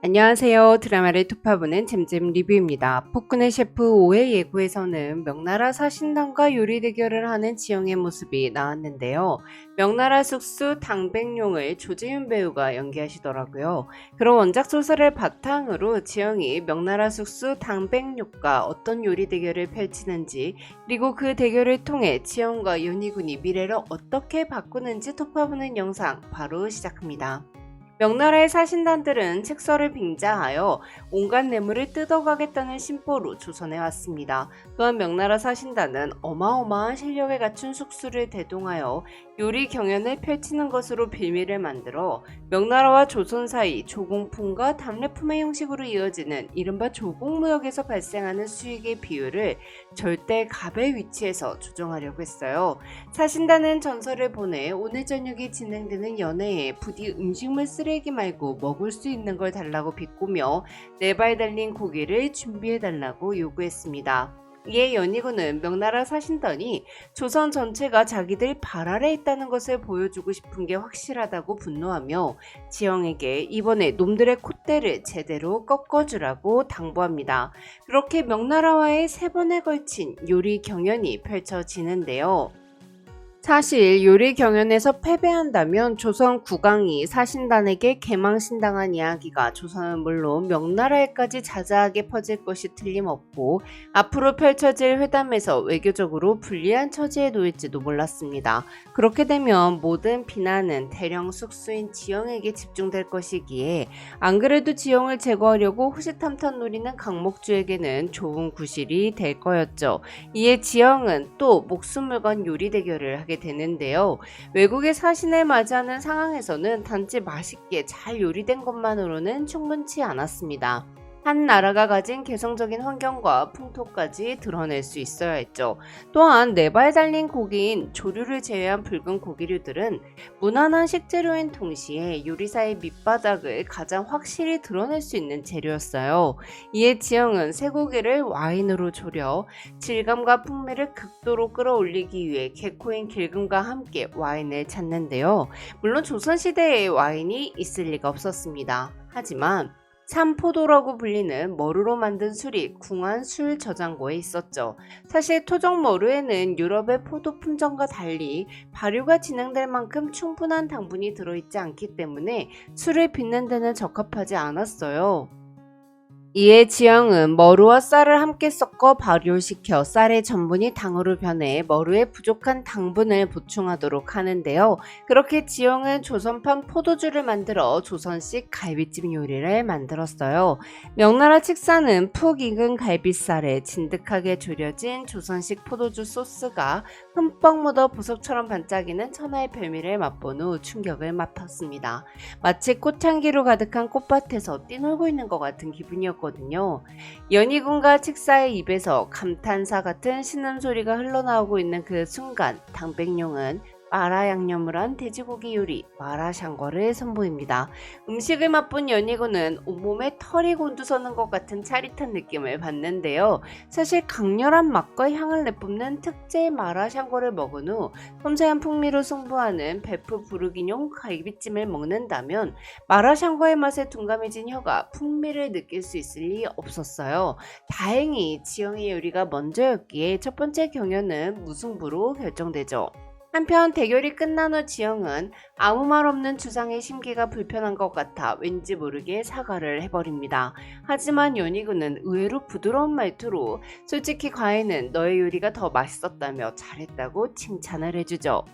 안녕하세요. 드라마를 투파보는 잼잼 리뷰입니다. 폭군의 셰프 5회 예고에서는 명나라 사신단과 요리 대결을 하는 지영의 모습이 나왔는데요. 명나라 숙수 당백룡을 조지훈 배우가 연기하시더라고요. 그런 원작 소설을 바탕으로 지영이 명나라 숙수 당백룡과 어떤 요리 대결을 펼치는지, 그리고 그 대결을 통해 지영과 연희군이 미래를 어떻게 바꾸는지 투파보는 영상 바로 시작합니다. 명나라의 사신단들은 책서를 빙자하여 온갖 뇌물을 뜯어가겠다는 심보로 조선에 왔습니다. 또한 명나라 사신단은 어마어마한 실력을 갖춘 숙수를 대동하여 요리 경연을 펼치는 것으로 빌미를 만들어 명나라와 조선 사이 조공품과 답례품의 형식으로 이어지는 이른바 조공무역에서 발생하는 수익의 비율을 절대 값의 위치에서 조정하려고 했어요. 사신단은 전설을 보내 오늘 저녁에 진행되는 연회에 부디 음식물 쓰레기 말고 먹을 수 있는 걸 달라고 비꼬며 4발 달린 고기를 준비해달라고 요구했습니다. 이에 연희군은 명나라 사신단이 조선 전체가 자기들 발 아래 있다는 것을 보여주고 싶은 게 확실하다고 분노하며 지영에게 이번에 놈들의 콧대를 제대로 꺾어주라고 당부합니다. 그렇게 명나라와의 3번에 걸친 요리 경연이 펼쳐지는데요. 사실 요리 경연에서 패배한다면 조선 국왕이 사신단에게 개망신당한 이야기가 조선은 물론 명나라에까지 자자하게 퍼질 것이 틀림없고 앞으로 펼쳐질 회담에서 외교적으로 불리한 처지에 놓일지도 몰랐습니다. 그렇게 되면 모든 비난은 대령 숙수인 지영에게 집중될 것이기에 안 그래도 지영을 제거하려고 호시탐탐 노리는 강목주에게는 좋은 구실이 될 거였죠. 이에 지영은 또 목숨을 건 요리 대결을 하게 되는데요. 외국의 사신을 맞이하는 상황에서는 단지 맛있게 잘 요리된 것만으로는 충분치 않았습니다. 한 나라가 가진 개성적인 환경과 풍토까지 드러낼 수 있어야 했죠. 또한 4발 달린 고기인 조류를 제외한 붉은 고기류들은 무난한 식재료인 동시에 요리사의 밑바닥을 가장 확실히 드러낼 수 있는 재료였어요. 이에 지영은 쇠고기를 와인으로 졸여 질감과 풍미를 극도로 끌어올리기 위해 개코인 길금과 함께 와인을 찾는데요. 물론 조선시대에 와인이 있을 리가 없었습니다. 하지만 삼포도라고 불리는 머루로 만든 술이 궁한 술 저장고에 있었죠. 사실 토종 머루에는 유럽의 포도 품종과 달리 발효가 진행될 만큼 충분한 당분이 들어있지 않기 때문에 술을 빚는 데는 적합하지 않았어요. 이에 지영은 머루와 쌀을 함께 섞어 발효시켜 쌀의 전분이 당으로 변해 머루의 부족한 당분을 보충하도록 하는데요. 그렇게 지영은 조선판 포도주를 만들어 조선식 갈비찜 요리를 만들었어요. 명나라 칡사는 푹 익은 갈비살에 진득하게 졸여진 조선식 포도주 소스가 흠뻑 묻어 보석처럼 반짝이는 천하의 별미를 맛본 후 충격을 맛봤습니다. 마치 꽃향기로 가득한 꽃밭에서 뛰놀고 있는 것 같은 기분이었거든요. 연희군과 칡사의 입에서 감탄사 같은 신음소리가 흘러나오고 있는 그 순간 당백룡은 마라 양념을 한 돼지고기 요리 마라샹궈를 선보입니다. 음식을 맛본 연희군은 온몸에 털이 곤두서는 것 같은 짜릿한 느낌을 받는데요. 사실 강렬한 맛과 향을 내뿜는 특제 마라샹궈를 먹은 후 섬세한 풍미로 승부하는 베프 부르기뇽 갈비찜을 먹는다면 마라샹궈의 맛에 둔감해진 혀가 풍미를 느낄 수 있을 리 없었어요. 다행히 지영의 요리가 먼저였기에 첫 번째 경연은 무승부로 결정되죠. 한편 대결이 끝난 후 지영은 아무 말 없는 주상의 심기가 불편한 것 같아 왠지 모르게 사과를 해버립니다. 하지만 연희군은 의외로 부드러운 말투로 솔직히 과외는 너의 요리가 더 맛있었다며 잘했다고 칭찬을 해주죠.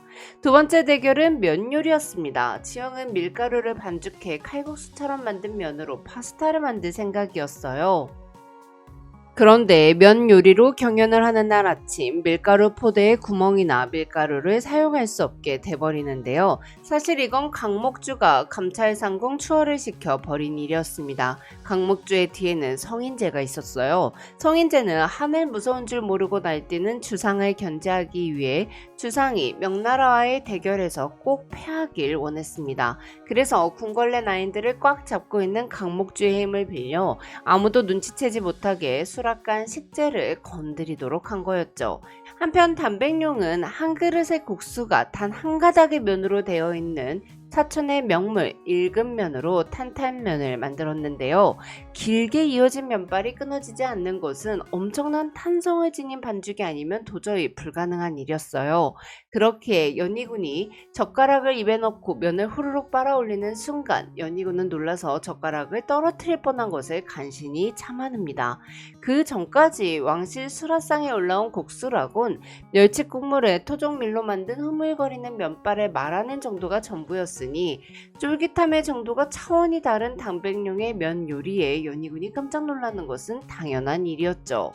두 번째 대결은 면 요리였습니다. 지영은 밀가루를 반죽해 칼국수처럼 만든 면으로 파스타를 만들 생각이었어요. 그런데 면 요리로 경연을 하는 날 아침 밀가루 포대에 구멍이나 밀가루를 사용할 수 없게 돼버리는데요. 사실 이건 강목주가 감찰상궁 추월을 시켜 버린 일이었습니다. 강목주의 뒤에는 성인제가 있었어요. 성인제는 하늘 무서운 줄 모르고 날뛰는 주상을 견제하기 위해 주상이 명나라와의 대결에서 꼭 패하길 원했습니다. 그래서 궁궐내 나인들을 꽉 잡고 있는 강목주의 힘을 빌려 아무도 눈치채지 못하게 수락간 식재를 건드리도록 한 거였죠. 한편 담백룡은 한 그릇의 국수가 단 한 가닥의 면으로 되어 있는 사천의 명물 일금면으로 탄탄면을 만들었는데요. 길게 이어진 면발이 끊어지지 않는 것은 엄청난 탄성을 지닌 반죽이 아니면 도저히 불가능한 일이었어요. 그렇게 연희군이 젓가락을 입에 넣고 면을 후루룩 빨아 올리는 순간 연희군은 놀라서 젓가락을 떨어뜨릴 뻔한 것을 간신히 참아냅니다. 그 전까지 왕실 수라상에 올라온 국수라곤 멸치 국물에 토종밀로 만든 흐물거리는 면발을 말하는 정도가 전부였으니 쫄깃함의 정도가 차원이 다른 당백룡의 면 요리에 연희군이 깜짝 놀라는 것은 당연한 일이었죠.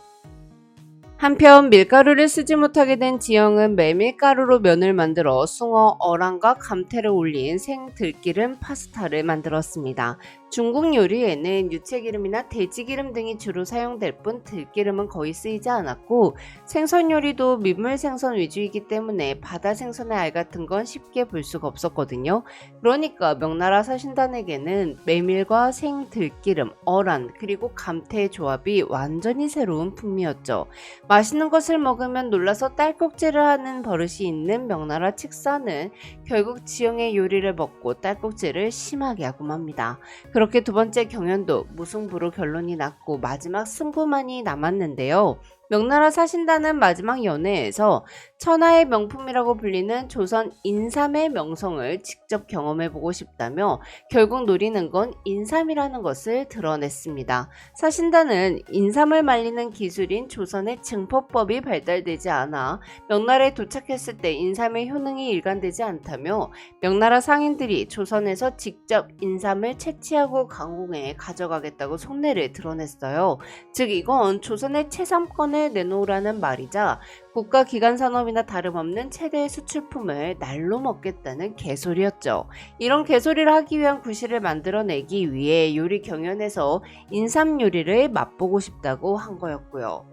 한편 밀가루를 쓰지 못하게 된 지영은 메밀가루로 면을 만들어 숭어, 어랑과 감태를 올린 생들기름 파스타를 만들었습니다. 중국 요리에는 유채기름이나 돼지기름 등이 주로 사용될 뿐 들기름은 거의 쓰이지 않았고 생선 요리도 민물 생선 위주이기 때문에 바다 생선의 알 같은 건 쉽게 볼 수가 없었거든요. 그러니까 명나라 사신단에게는 메밀과 생들기름, 어란 그리고 감태의 조합이 완전히 새로운 풍미였죠. 맛있는 것을 먹으면 놀라서 딸꾹질을 하는 버릇이 있는 명나라 칙사는 결국 지영의 요리를 먹고 딸꾹질을 심하게 하고 맙니다. 그렇게 두 번째 경연도 무승부로 결론이 났고 마지막 승부만이 남았는데요. 명나라 사신단은 마지막 연회에서 천하의 명품이라고 불리는 조선 인삼의 명성을 직접 경험해보고 싶다며 결국 노리는 건 인삼이라는 것을 드러냈습니다. 사신단은 인삼을 말리는 기술인 조선의 증포법이 발달되지 않아 명나라에 도착했을 때 인삼의 효능이 일관되지 않다며 명나라 상인들이 조선에서 직접 인삼을 채취하고 강공해 가져가겠다고 속내를 드러냈어요. 즉 이건 조선의 채삼권을 내놓으라는 말이자 국가기관산업이나 다름없는 최대의 수출품을 날로 먹겠다는 개소리였죠. 이런 개소리를 하기 위한 구실을 만들어내기 위해 요리 경연에서 인삼 요리를 맛보고 싶다고 한 거였고요.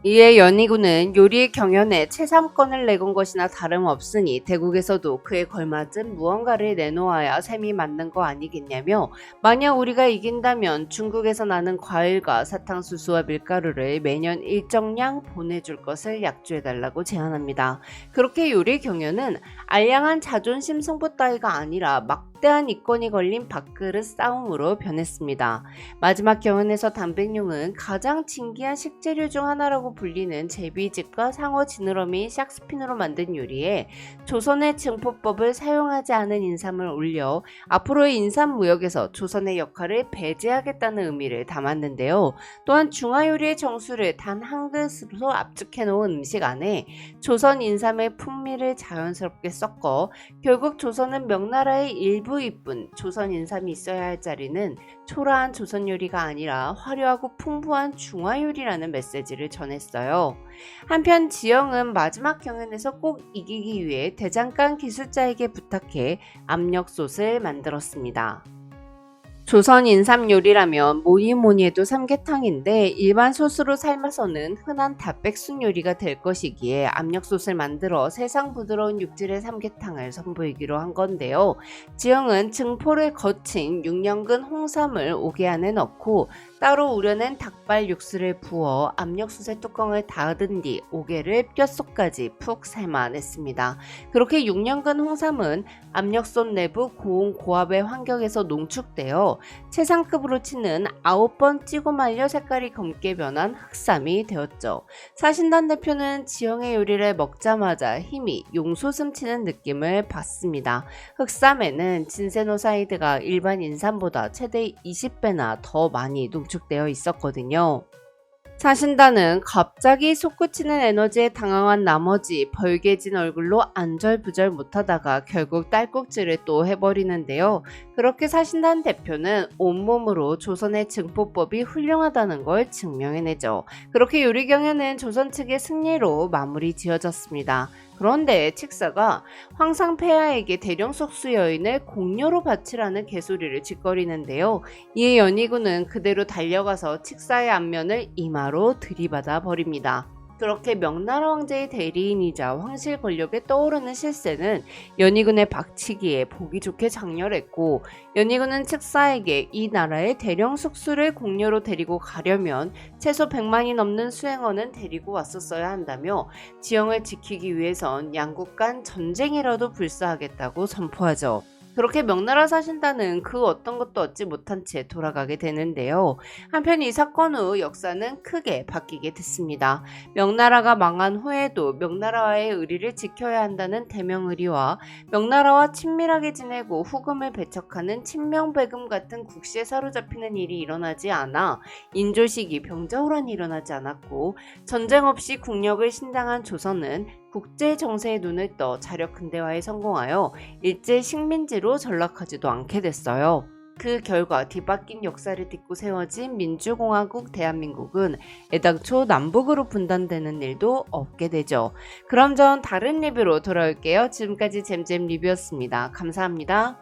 이에 연희군은 요리의 경연에 최삼권을 내건 것이나 다름없으니 대국에서도 그에 걸맞은 무언가를 내놓아야 셈이 맞는 거 아니겠냐며 만약 우리가 이긴다면 중국에서 나는 과일과 사탕수수와 밀가루를 매년 일정량 보내줄 것을 약조해달라고 제안합니다. 그렇게 요리 경연은 알량한 자존심 승부 따위가 아니라 막대한 이권이 걸린 밥그릇 싸움으로 변했습니다. 마지막 경연에서 담백룡은 가장 진귀한 식재료 중 하나라고 불리는 제비즙과 상어 지느러미 샥스핀으로 만든 요리에 조선의 증포법을 사용하지 않은 인삼을 올려 앞으로의 인삼 무역에서 조선의 역할을 배제하겠다는 의미를 담았는데요. 또한 중화요리의 정수를 단 한 그릇으로 압축해 놓은 음식 안에 조선 인삼의 풍미를 자연스럽게 섞어 결국 조선은 명나라의 일부일 뿐 조선 인삼이 있어야 할 자리는 초라한 조선 요리가 아니라 화려하고 풍부한 중화요리라는 메시지를 전했어요. 한편 지영은 마지막 경연에서 꼭 이기기 위해 대장간 기술자에게 부탁해 압력솥을 만들었습니다. 조선 인삼 요리라면 뭐니 해도 삼계탕인데 일반 솥으로 삶아서는 흔한 닭백숙 요리가 될 것이기에 압력솥을 만들어 세상 부드러운 육질의 삼계탕을 선보이기로 한 건데요. 지영은 증포를 거친 6년근 홍삼을 오개 안에 넣고 따로 우려낸 닭발 육수를 부어 압력솥의 뚜껑을 닫은 뒤 오개를 뼛속까지 푹 삶아냈습니다. 그렇게 6년근 홍삼은 압력솥 내부 고온 고압의 환경에서 농축되어 최상급으로 치는 9번 찌고 말려 색깔이 검게 변한 흑삼이 되었죠. 사신단 대표는 지영의 요리를 먹자마자 힘이 용솟음 치는 느낌을 받습니다. 흑삼에는 진세노사이드가 일반 인삼보다 최대 20배나 더 많이 농축되어 있었거든요. 사신단은 갑자기 솟구치는 에너지에 당황한 나머지 벌개진 얼굴로 안절부절 못하다가 결국 딸꾹질을 또 해버리는데요. 그렇게 사신단 대표는 온몸으로 조선의 증포법이 훌륭하다는 걸 증명해내죠. 그렇게 요리 경연은 조선 측의 승리로 마무리 지어졌습니다. 그런데 칙사가 황상폐하에게 대령석수 여인을 공료로 바치라는 개소리를 짓거리는데요. 이에 연희군은 그대로 달려가서 칙사의 안면을 이마로 들이받아 버립니다. 그렇게 명나라 황제의 대리인이자 황실 권력에 떠오르는 실세는 연희군의 박치기에 보기 좋게 장렬했고 연희군은 칙사에게 이 나라의 대령 숙수를 공료로 데리고 가려면 최소 100만이 넘는 수행원은 데리고 왔었어야 한다며 지형을 지키기 위해선 양국 간 전쟁이라도 불사하겠다고 선포하죠. 그렇게 명나라 사신단은 그 어떤 것도 얻지 못한 채 돌아가게 되는데요. 한편 이 사건 후 역사는 크게 바뀌게 됐습니다. 명나라가 망한 후에도 명나라와의 의리를 지켜야 한다는 대명의리와 명나라와 친밀하게 지내고 후금을 배척하는 친명배금 같은 국시에 사로잡히는 일이 일어나지 않아 인조시기 병자호란이 일어나지 않았고, 전쟁 없이 국력을 신당한 조선은 국제 정세에 눈을 떠 자력 근대화에 성공하여 일제 식민지로 전락하지도 않게 됐어요. 그 결과 뒤바뀐 역사를 딛고 세워진 민주공화국 대한민국은 애당초 남북으로 분단되는 일도 없게 되죠. 그럼 전 다른 리뷰로 돌아올게요. 지금까지 잼잼 리뷰였습니다. 감사합니다.